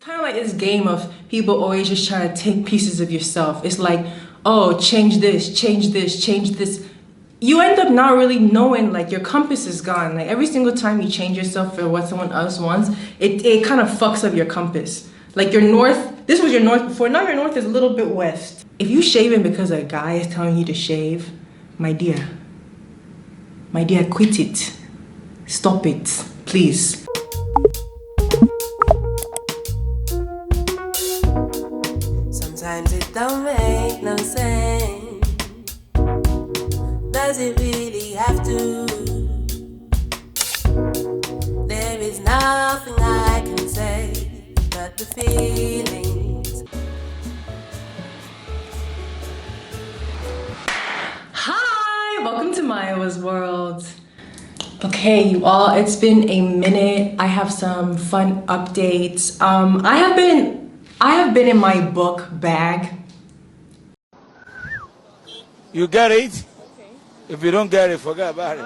Kind of like this game of people always just trying to take pieces of yourself. It's like, oh, change this, change this, change this. You end up not really knowing, like your compass is gone. Like every single time you change yourself for what someone else wants, it kind of fucks up your compass. Like your north, this was your north before, now your north is a little bit west. If you shaving because a guy is telling you to shave, my dear, quit it. Stop it, please. Sometimes it don't make no sense. Does it really have to? There is nothing I can say but the feelings. Hi, welcome to Mayowa's world. Okay, you all, it's been a minute. I have some fun updates. I have been in my book bag. You get it? Okay. If you don't get it, forget about it.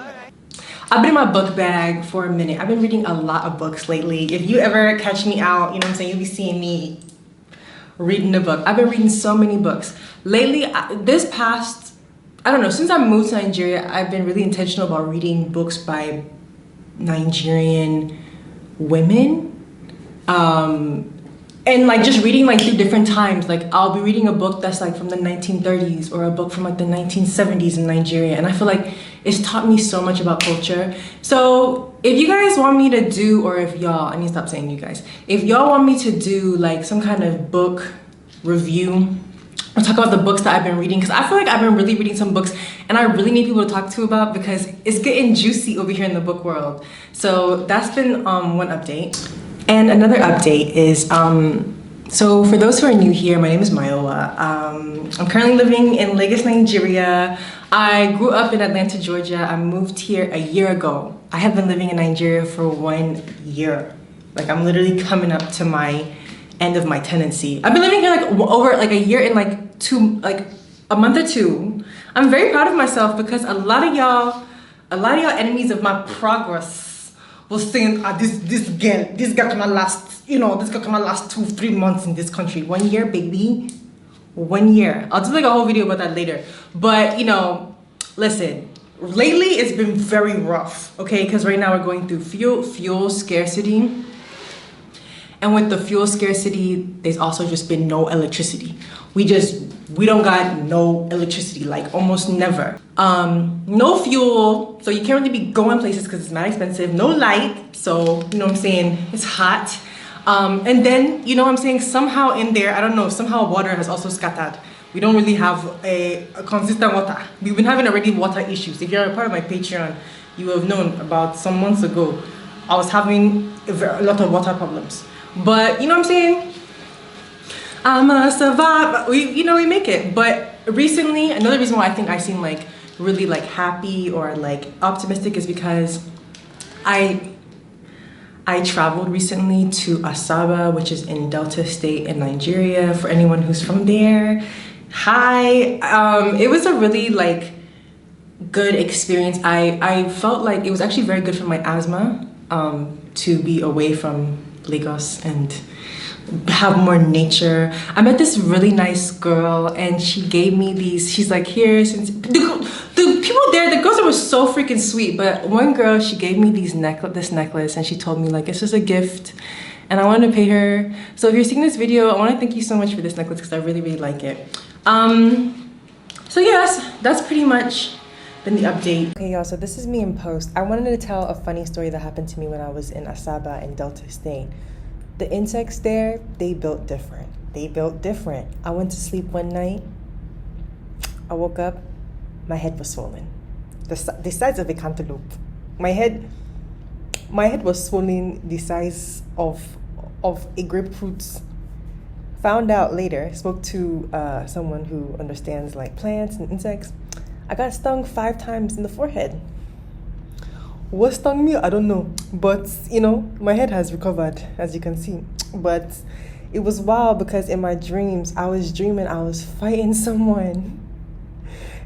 I've been in my book bag for a minute. I've been reading a lot of books lately. If you ever catch me out, you know what I'm saying, you'll be seeing me reading a book. I've been reading so many books. Lately, this past, I don't know, since I moved to Nigeria, I've been really intentional about reading books by Nigerian women. And like just reading like through different times. Like I'll be reading a book that's like from the 1930s or a book from like the 1970s in Nigeria. And I feel like it's taught me so much about culture. So if you guys want me to do, or if y'all, I need to stop saying you guys. If y'all want me to do like some kind of book review, I'll talk about the books that I've been reading, because I feel like I've been really reading some books and I really need people to talk to about, because it's getting juicy over here in the book world. So that's been one update. And another update is, so for those who are new here, my name is Mayowa. I'm currently living in Lagos, Nigeria. I grew up in Atlanta, Georgia. I moved here a year ago. I have been living in Nigeria for 1 year. Like I'm literally coming up to my end of my tenancy. I've been living here like over like a year and like a month or two. I'm very proud of myself, because a lot of y'all enemies of my progress was saying, this girl cannot last, this girl cannot last 2-3 months in this country. 1 year, baby. 1 year. I'll do like a whole video about that later. But listen, lately it's been very rough, okay? Because right now we're going through fuel scarcity. And with the fuel scarcity, there's also just been no electricity. We don't got no electricity, like almost never. No fuel, so you can't really be going places because it's not expensive. No light, so you know what I'm saying, it's hot. And then, you know what I'm saying, somehow in there, I don't know, somehow water has also scattered. We don't really have a consistent water. We've been having already water issues. If you're a part of my Patreon, you will have known about some months ago, I was having a lot of water problems. But you know what I'm saying? I'ma survive. We make it. But recently, another reason why I think I seem like really like happy or like optimistic is because I traveled recently to Asaba, which is in Delta State in Nigeria. For anyone who's from there, hi. It was a really like good experience. I felt like it was actually very good for my asthma to be away from Lagos and have more nature. I met this really nice girl and she gave me these, she's like, here, since the people there, the girls were so freaking sweet, but one girl, she gave me this necklace and she told me like, it's just a gift and I wanted to pay her. So if you're seeing this video, I want to thank you so much for this necklace because I really, really like it. So yes, that's pretty much been the update. Okay y'all, so this is me in post. I wanted to tell a funny story that happened to me when I was in Asaba in Delta State. The insects there, they built different. I went to sleep one night. I woke up, my head was swollen. The size of a cantaloupe. My head was swollen the size of a grapefruit. Found out later, spoke to someone who understands like plants and insects. I got stung 5 times in the forehead. What stung me? I don't know. But, my head has recovered, as you can see. But it was wild because in my dreams, I was dreaming I was fighting someone.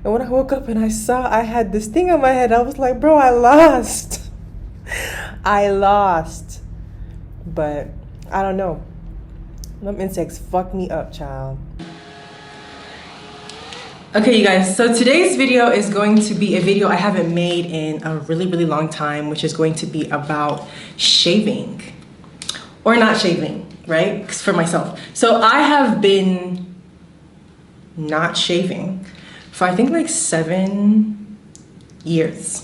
And when I woke up and I saw I had this thing on my head, I was like, bro, I lost. But I don't know. Them insects fuck me up, child. Okay, you guys, so today's video is going to be a video I haven't made in a really long time, which is going to be about shaving. Or not shaving, right? 'Cause for myself. So I have been not shaving for I think like 7 years.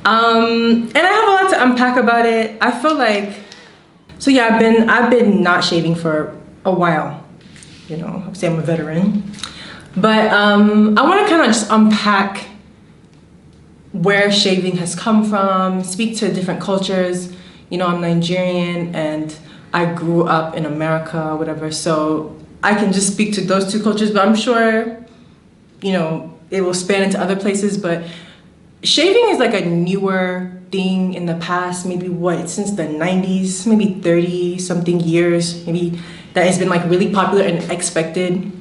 And I have a lot to unpack about it. I feel like, so yeah, I've been not shaving for a while. You know, I'd say I'm a veteran. But I want to kind of just unpack where shaving has come from, speak to different cultures. You know, I'm Nigerian and I grew up in America, whatever. So I can just speak to those two cultures, but I'm sure, you know, it will span into other places. But shaving is like a newer thing in the past, maybe what, since the 90s, maybe 30 something years, maybe that has been like really popular and expected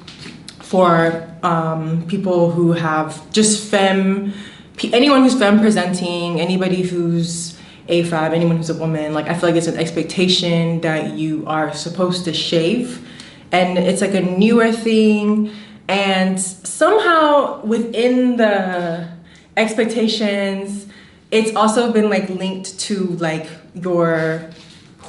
for people who have just anyone who's femme presenting, anybody who's AFAB, anyone who's a woman. Like, I feel like it's an expectation that you are supposed to shave, and it's like a newer thing. And somehow within the expectations, it's also been like linked to like your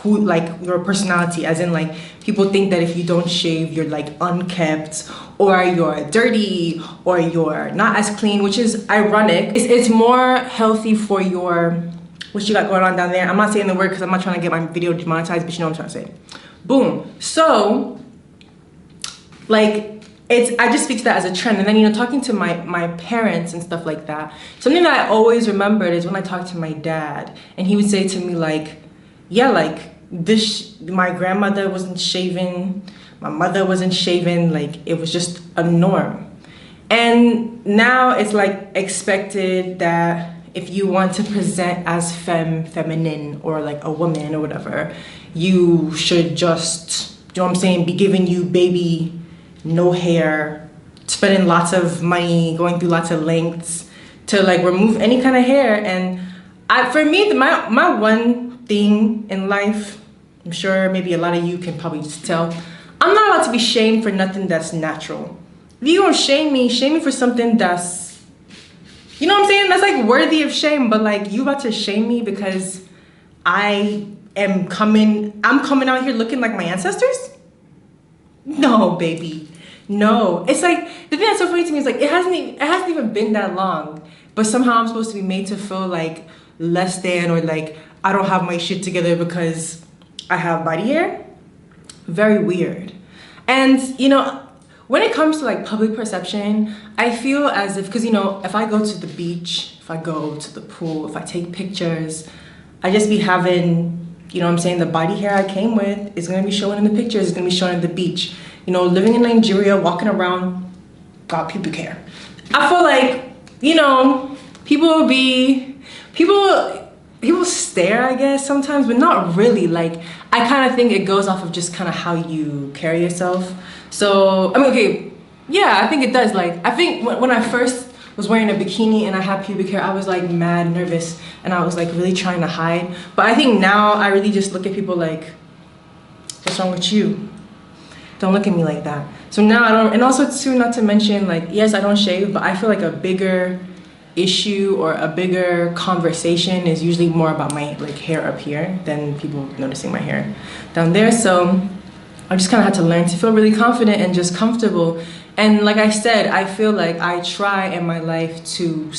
personality, as in like people think that if you don't shave, you're like unkept, or you're dirty, or you're not as clean, which is ironic. It's more healthy for your, what you got going on down there. I'm not saying the word because I'm not trying to get my video demonetized, but you know what I'm trying to say. Boom. So like, I just speak to that as a trend. And then, you know, talking to my parents and stuff like that, something that I always remembered is when I talked to my dad, and he would say to me like, yeah, like my grandmother wasn't shaving, my mother wasn't shaving, like it was just a norm. And now it's like expected that if you want to present as feminine or like a woman or whatever, you should just, you know what I'm saying, be giving you baby, no hair, spending lots of money, going through lots of lengths to like remove any kind of hair. And for me, my one thing in life, I'm sure maybe a lot of you can probably just tell, I'm not allowed to be shamed for nothing that's natural. If you gonna shame me for something that's, you know what I'm saying, that's like worthy of shame. But like, you about to shame me because I'm coming out here looking like my ancestors? No, baby, no. It's like, the thing that's so funny to me is like, it hasn't even been that long, but somehow I'm supposed to be made to feel like less than, or like I don't have my shit together because I have body hair. Very weird. And you know, when it comes to like public perception, I feel as if, because you know, if I go to the beach, if I go to the pool, if I take pictures, I just be having, you know what I'm saying, the body hair I came with is gonna be showing in the pictures, it's gonna be showing at the beach. You know, living in Nigeria, walking around, got pubic hair. I feel like, you know, people stare, I guess, sometimes, but not really. Like, I kind of think it goes off of just kind of how you carry yourself. So, I mean, okay, yeah, I think it does. Like, I think when I first was wearing a bikini and I had pubic hair, I was like mad nervous and I was like really trying to hide. But I think now I really just look at people like, what's wrong with you? Don't look at me like that. So now I don't, and also too, not to mention, like, yes, I don't shave, but I feel like a bigger issue or a bigger conversation is usually more about my like hair up here than people noticing my hair down there. So I just kind of had to learn to feel really confident and just comfortable. And like I said, I feel like I try in my life to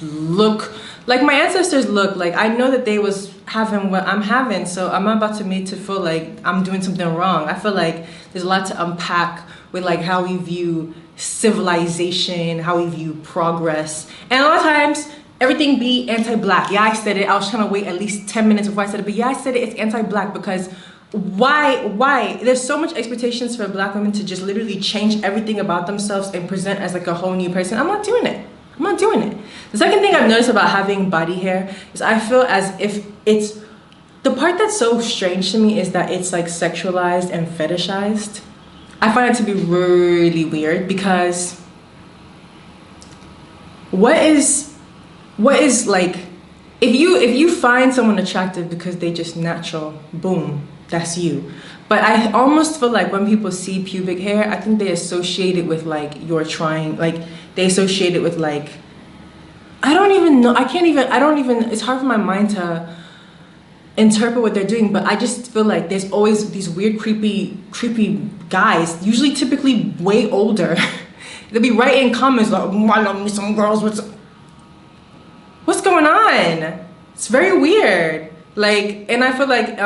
look like my ancestors look. Like, I know that they was having what I'm having, so I'm not about to make to feel like I'm doing something wrong. I feel like there's a lot to unpack with like how we view civilization, how we view progress. And a lot of times everything be anti-black. Yeah, I said it. I was trying to wait at least 10 minutes before I said it, but yeah, I said it. It's anti-black because why? There's so much expectations for black women to just literally change everything about themselves and present as like a whole new person. I'm not doing it. I'm not doing it. The second thing I've noticed about having body hair is I feel as if it's, the part that's so strange to me is that it's like sexualized and fetishized. I find it to be really weird because what is like, if you find someone attractive because they just natural, boom, that's you. But I almost feel like when people see pubic hair, I think they associate it with like you're trying, like they associate it with like, I don't even know, it's hard for my mind to interpret what they're doing, but I just feel like there's always these weird, creepy guys, usually typically way older. They'll be writing comments like, I love me some girls with some... What's going on? It's very weird. Like, and I feel like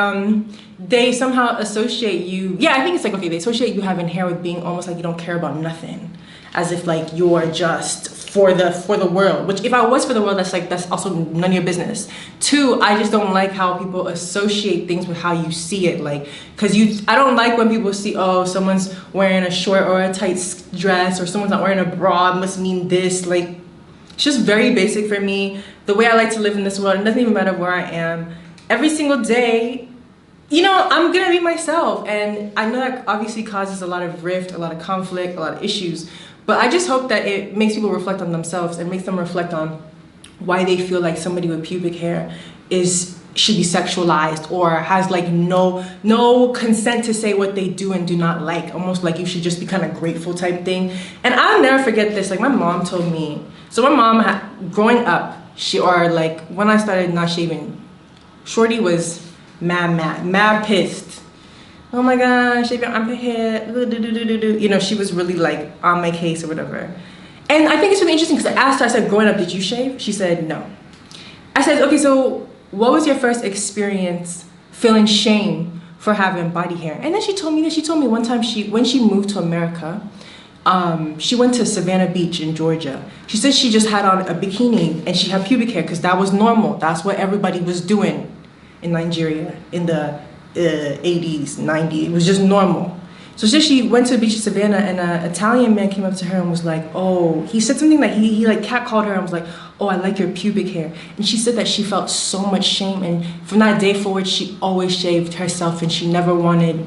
they somehow associate you, yeah, I think it's like, okay, they associate you having hair with being almost like you don't care about nothing. As if like you're just for the world, which if I was for the world, that's also none of your business. Two, I just don't like how people associate things with how you see it, like, I don't like when people see, oh, someone's wearing a short or a tight dress, or someone's not wearing a bra, it must mean this. Like, it's just very basic for me. The way I like to live in this world, it doesn't even matter where I am. Every single day, you know, I'm gonna be myself, and I know that obviously causes a lot of rift, a lot of conflict, a lot of issues. But I just hope that it makes people reflect on themselves and makes them reflect on why they feel like somebody with pubic hair should be sexualized or has like no consent to say what they do and do not like. Almost like you should just be kind of grateful type thing. And I'll never forget this. Like my mom told me. So my mom, growing up, when I started not shaving, Shorty was mad pissed. Oh my gosh, shaving armpit hair, you know, she was really like on my case or whatever. And I think it's really interesting because I asked her, I said, growing up, did you shave? She said, no. I said, okay, so what was your first experience feeling shame for having body hair? And then she told me one time when she moved to America, she went to Savannah Beach in Georgia. She said she just had on a bikini and she had pubic hair because that was normal. That's what everybody was doing in Nigeria in the 80s, 90s. It was just normal. So she went to the beach in Savannah, and an Italian man came up to her and was like, oh, he said something like, he like catcalled her and was like, oh, I like your pubic hair. And she said that she felt so much shame, and from that day forward, she always shaved herself and she never wanted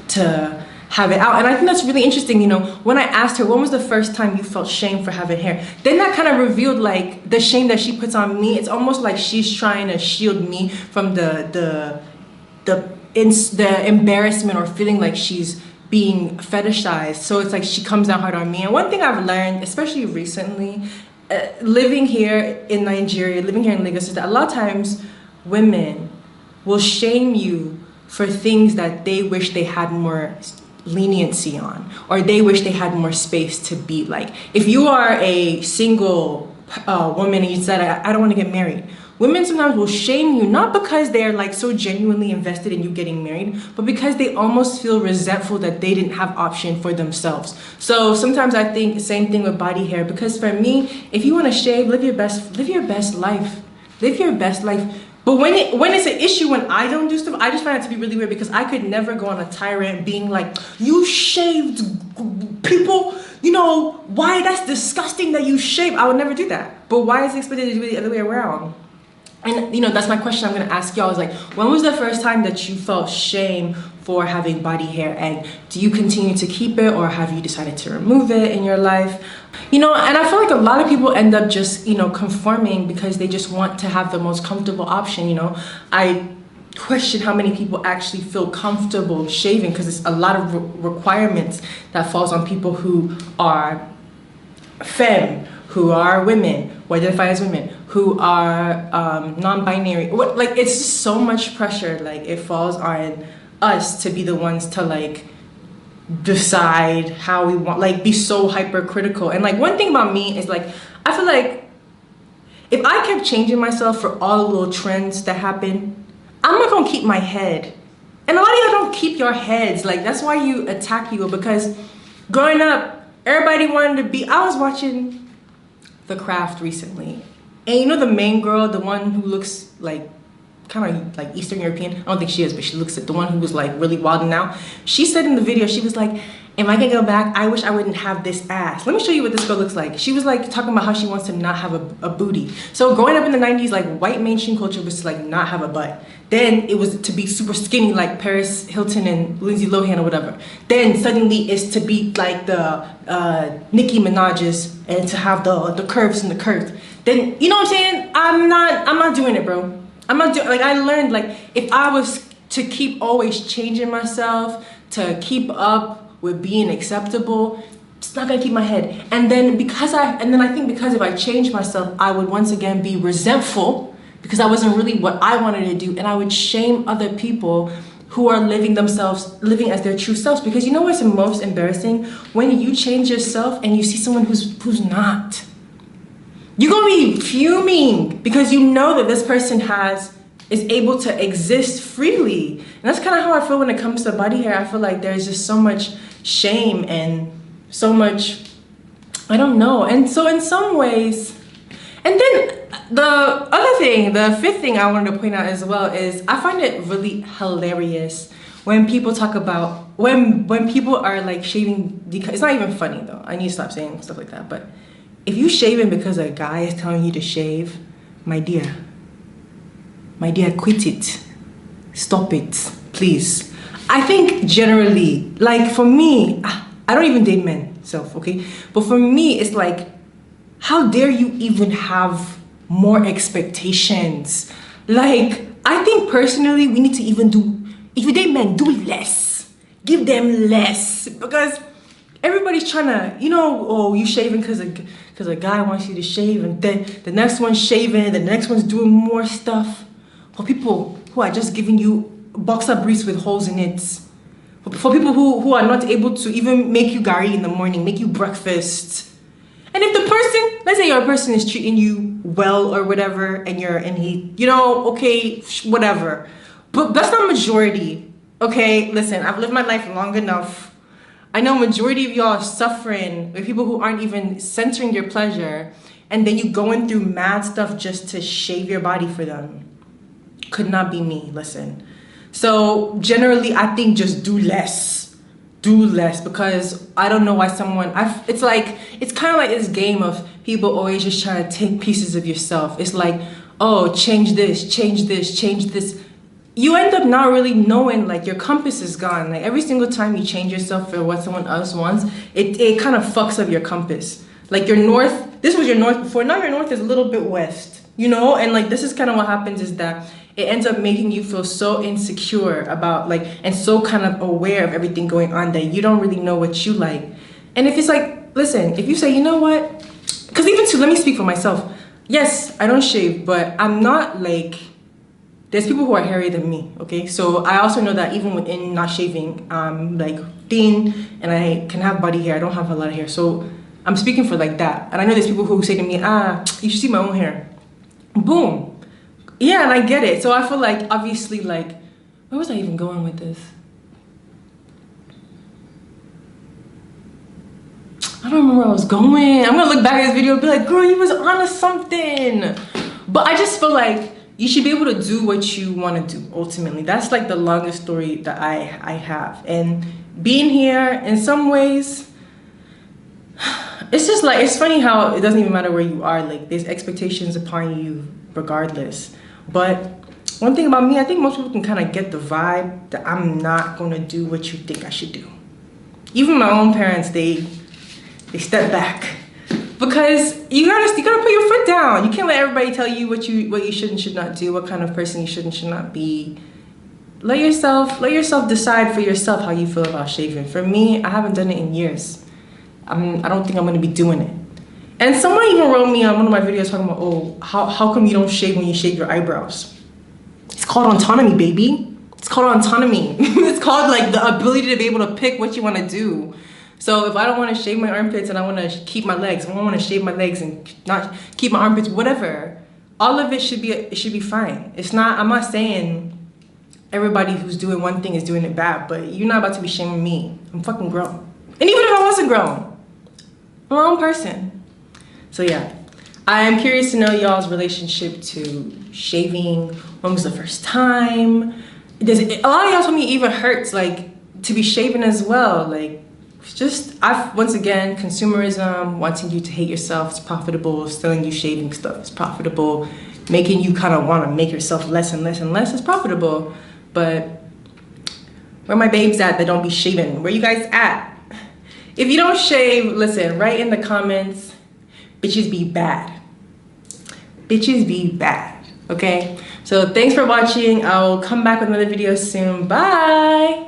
to have it out. And I think that's really interesting, you know, when I asked her, when was the first time you felt shame for having hair? Then that kind of revealed like the shame that she puts on me. It's almost like she's trying to shield me from the embarrassment or feeling like she's being fetishized. So it's like she comes down hard on me. And one thing I've learned, especially recently, living here in Nigeria, living here in Lagos, is that a lot of times women will shame you for things that they wish they had more leniency on, or they wish they had more space to be. Like, if you are a single woman and you said, I don't want to get married, women sometimes will shame you, not because they're like so genuinely invested in you getting married, but because they almost feel resentful that they didn't have option for themselves. So sometimes I think the same thing with body hair, because for me, if you want to shave, live your best life. Live your best life. But when it's an issue when I don't do stuff, I just find it to be really weird, because I could never go on a tirade being like, you shaved people, you know, why, that's disgusting that you shave. I would never do that. But why is it expected to do it the other way around? And, you know, that's my question I'm going to ask y'all, is like, when was the first time that you felt shame for having body hair? And do you continue to keep it, or have you decided to remove it in your life? You know, and I feel like a lot of people end up just, you know, conforming because they just want to have the most comfortable option, you know. I question how many people actually feel comfortable shaving, because it's a lot of requirements that falls on people who are femme, who are women, who identify as women, who are non-binary. Like, it's just so much pressure. Like, it falls on us to be the ones to like decide how we want, like, be so hypercritical. And like, one thing about me is like, I feel like if I kept changing myself for all the little trends that happen, I'm not gonna keep my head. And a lot of y'all don't keep your heads. Like, that's why you attack people, because growing up, everybody wanted to be, I was watching The Craft recently, and you know the main girl, the one who looks like kind of like Eastern European, I don't think she is, but she looks like the one who was like really wilding out. She said in the video, she was like, if I could go back, I wish I wouldn't have this ass. Let me show you what this girl looks like. She was like talking about how she wants to not have a booty. So growing up in the 90s, like, white mainstream culture was to like not have a butt. Then it was to be super skinny like Paris Hilton and Lindsay Lohan or whatever. Then suddenly it's to be like the Nicki Minaj's and to have the curves and the curves. Then, you know what I'm saying? I'm not doing it, bro. I'm not doing, like, I learned, like, if I was to keep always changing myself, to keep up with being acceptable, it's not gonna keep my head. And then I think because if I change myself, I would once again be resentful because that wasn't really what I wanted to do, and I would shame other people who are living as their true selves. Because you know what's the most embarrassing? When you change yourself and you see someone who's not. You're gonna be fuming because you know that this person is able to exist freely. And that's kind of how I feel when it comes to body hair. I feel like there's just so much shame and so much, I don't know. And so in some ways, and then the fifth thing I wanted to point out as well is I find it really hilarious when people talk about, when people are like shaving, it's not even funny though. I need to stop saying stuff like that. But if you shaving because a guy is telling you to shave, my dear, quit it. Stop it, please. I think generally, like for me, I don't even date men, okay? But for me, it's like, how dare you even have more expectations? Like, I think personally, we need to even if you date men, do less. Give them less. Because everybody's trying to, you shaving because a guy wants you to shave, and then the next one's shaving, the next one's doing more stuff. For people who are just giving you boxer briefs with holes in it. For people who are not able to even make you gari in the morning, make you breakfast. And if the person, let's say your person is treating you well or whatever, and he, okay, whatever. But that's not majority, okay? Listen, I've lived my life long enough. I know majority of y'all are suffering with people who aren't even centering your pleasure, and then you going through mad stuff just to shave your body for them. Could not be me, listen. So generally, I think just do less, because I don't know why it's kind of like this game of people always just trying to take pieces of yourself. It's like, oh, change this, change this, change this. You end up not really knowing, like your compass is gone. Like every single time you change yourself for what someone else wants, it kind of fucks up your compass. Like your north, this was your north before, now your north is a little bit west, and like this is kind of what happens is that it ends up making you feel so insecure about and so kind of aware of everything going on that you don't really know what you like. And if it's like, listen, if you say, you know what, because let me speak for myself. Yes, I don't shave, but I'm not there's people who are hairier than me, okay? So I also know that even within not shaving, I'm thin and I can have body hair. I don't have a lot of hair. So I'm speaking for that. And I know there's people who say to me, you should see my own hair. Boom. Yeah, and I get it. So I feel obviously, where was I even going with this? I don't remember where I was going. I'm gonna look back at this video and be like, girl, you was onto something. But I just feel like you should be able to do what you want to do, ultimately. That's the longest story that I have. And being here, in some ways, it's just it's funny how it doesn't even matter where you are. There's expectations upon you regardless. But one thing about me, I think most people can kind of get the vibe that I'm not going to do what you think I should do. Even my own parents, they step back. Because you gotta put your foot down. You can't let everybody tell you what you should and should not do, what kind of person you should and should not be. Let yourself decide for yourself how you feel about shaving. For me, I haven't done it in years. I don't think I'm gonna be doing it. And someone even wrote me on one of my videos talking about, oh, how come you don't shave when you shave your eyebrows? It's called autonomy, baby. It's called autonomy. It's called the ability to be able to pick what you want to do. So if I don't want to shave my armpits and I want to keep my legs, if I want to shave my legs and not keep my armpits, whatever, all of it should be fine. I'm not saying everybody who's doing one thing is doing it bad, but you're not about to be shaming me. I'm fucking grown. And even if I wasn't grown, I'm my own person. So yeah, I am curious to know y'all's relationship to shaving. When was the first time? A lot of y'all told me it even hurts to be shaven as well. Once again, consumerism, wanting you to hate yourself is profitable, selling you shaving stuff is profitable, making you kind of want to make yourself less and less and less is profitable. But where my babes at that don't be shaving? Where you guys at? If you don't shave, listen, write in the comments, bitches be bad. Bitches be bad, Okay, so thanks for watching. I'll come back with another video soon. Bye.